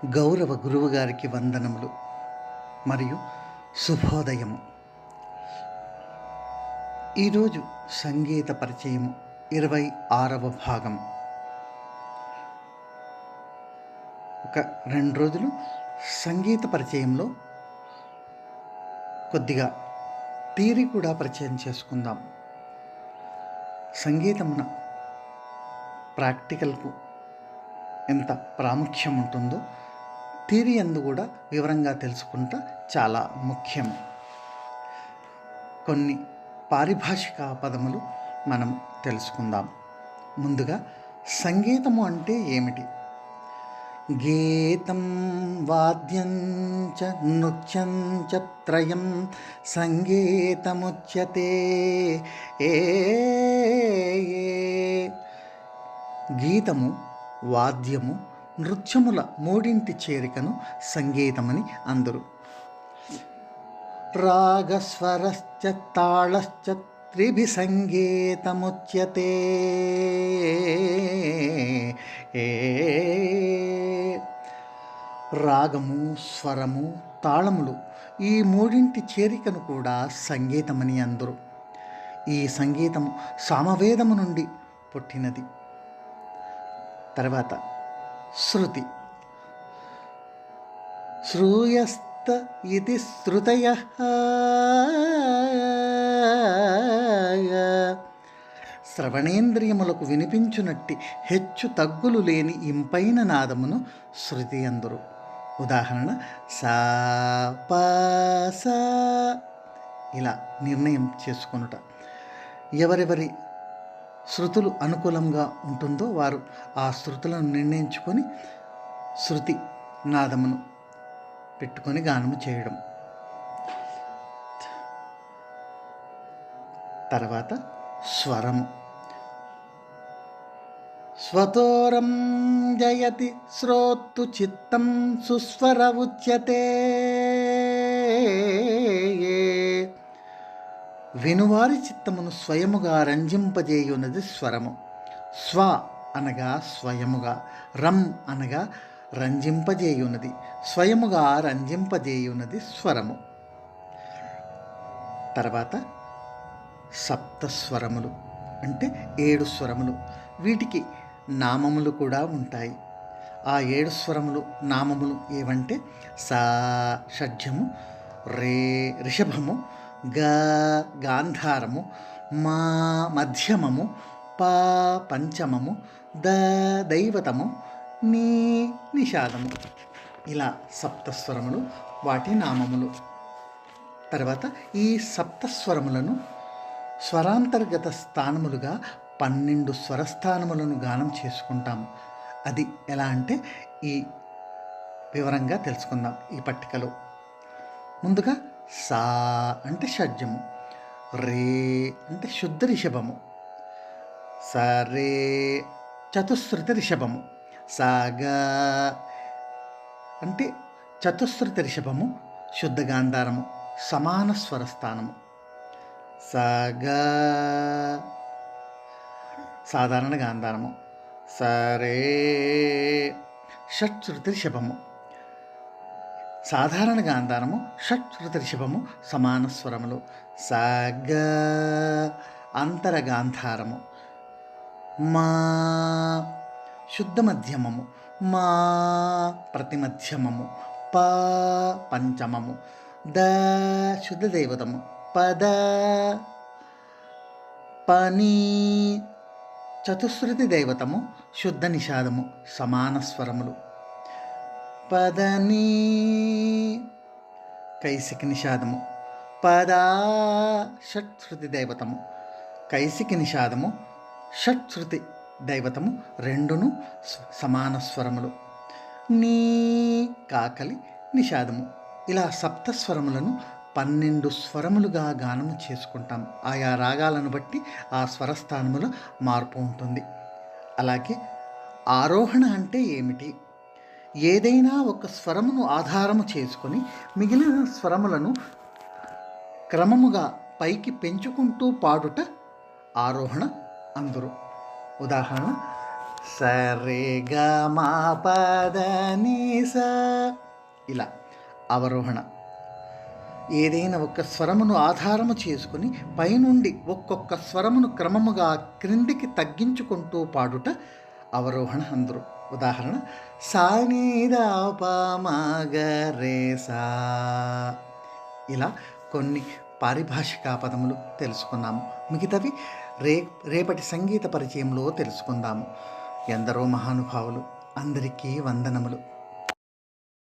గౌరవ గురువుగారికి వందనములు మరియు శుభోదయము. ఈరోజు సంగీత పరిచయము 26వ భాగం. ఒక 2 రోజులు సంగీత పరిచయంలో కొద్దిగా థియరీ కూడా పరిచయం చేసుకుందాం. సంగీతమున ప్రాక్టికల్కు ఎంత ప్రాముఖ్యం ఉంటుందో థియరీ అందు కూడా వివరంగా తెలుసుకుంటా చాలా ముఖ్యం. కొన్ని పారిభాషిక పదములు మనం తెలుసుకుందాం. ముందుగా సంగీతము అంటే ఏమిటి? గీతం వాద్యం చ నృత్యం చ త్రయం సంగీతముచ్యతే. గీతము, వాద్యము, నృత్యముల మూడింటి చేరికను సంగీతమని అందరు. రాగస్వరశ్చ తాళశ్చ త్రిభి సంగీతముచ్యతే. రాగము, స్వరము, తాళములు ఈ మూడింటి చేరికను కూడా సంగీతమని అందరు. ఈ సంగీతము సామవేదము నుండి పుట్టినది. తర్వాత శృతి. శ్రూయస్త ఇది శృతయః. శ్రవణేంద్రియములకు వినిపించునట్టి హెచ్చు తగ్గులు లేని ఇంపైన నాదమును శృతి అందురు. ఉదాహరణ సా ప స. ఇలా నిర్ణయం చేసుకొనుట. ఎవరెవరి శృతులు అనుకూలంగా ఉంటుందో వారు ఆ శృతులను నిర్ణయించుకొని శృతి నాదమును పెట్టుకొని గానము చేయడం. తర్వాత స్వరము. స్వతోరం జయతి శ్రోత్తు చిత్తం సుస్వర ఉచ్యతే. వినువారి చిత్తమును స్వయముగా రంజింపజేయున్నది స్వరము. స్వ అనగా స్వయముగా, రం అనగా రంజింపజేయున్నది, స్వయముగా రంజింపజేయున్నది స్వరము. తర్వాత సప్తస్వరములు అంటే 7 స్వరములు. వీటికి నామములు కూడా ఉంటాయి. ఆ 7 స్వరములు నామములు ఏవంటే సా షడ్జము, రే రిషభము, గ గాంధారము, మా మధ్యమము, ప పంచమము, ద దైవతము, నీ నిషాదము. ఇలా సప్తస్వరములు, వాటి నామములు. తర్వాత ఈ సప్తస్వరములను స్వరాంతర్గత స్థానములుగా 12 స్వరస్థానములను గానం చేసుకుంటాం. అది ఎలా అంటే ఈ వివరంగా తెలుసుకుందాం ఈ పట్టికలో. ముందుగా సా అంటే షడ్జము, రే అంటే శుద్ధ రిషభము, సరే చతుశ్రుతి రిషభము, సాగా అంటే చతుశ్రుతి రిషభము, శుద్ధ గాంధారము, సమాన స్వరస్థానము, సాగా సాధారణ గాంధారము, సరే షట్శ్రుతి రిషభము, సాధారణ గాంధారము, షట్శ్రుతి రిషభము, సమాన స్వరములు, సాగ అంతర గాంధారము, మా శుద్ధ మధ్యమము, మా ప్రతిమధ్యమము, ప పంచమము, ద శుద్ధ దైవతము, పద పని చతుశ్రుతి దైవతము, శుద్ధ నిషాదము, సమాన స్వరములు, పదని కైసిక నిషాదము, పదా షట్శ్రుతి దైవతము, కైసిక నిషాదము, షట్శ్రుతి దైవతము రెండును సమాన స్వరములు, నీ కాకలి నిషాదము. ఇలా సప్తస్వరములను 12 స్వరములుగా గానము చేసుకుంటాం. ఆయా రాగాలను బట్టి ఆ స్వరస్థానముల మార్పు ఉంటుంది. అలాగే ఆరోహణ అంటే ఏమిటి? ఏదైనా ఒక స్వరమును ఆధారము చేసుకొని మిగిలిన స్వరములను క్రమముగా పైకి పెంచుకుంటూ పాడుట ఆరోహణ అందురు. ఉదాహరణ సరే గా మా పద నీ సా. ఇలా అవరోహణ. ఏదైనా ఒక స్వరమును ఆధారము చేసుకుని పైనుండి ఒక్కొక్క స్వరమును క్రమముగా క్రిందికి తగ్గించుకుంటూ పాడుట అవరోహణ అందరు. ఉదాహరణ సానీదాపమగరేసా. ఇలా కొన్ని పారిభాషిక పదములు తెలుసుకున్నాము. మిగతావి రేపటి సంగీత పరిచయంలో తెలుసుకుందాము. ఎందరో మహానుభావులు, అందరికీ వందనములు.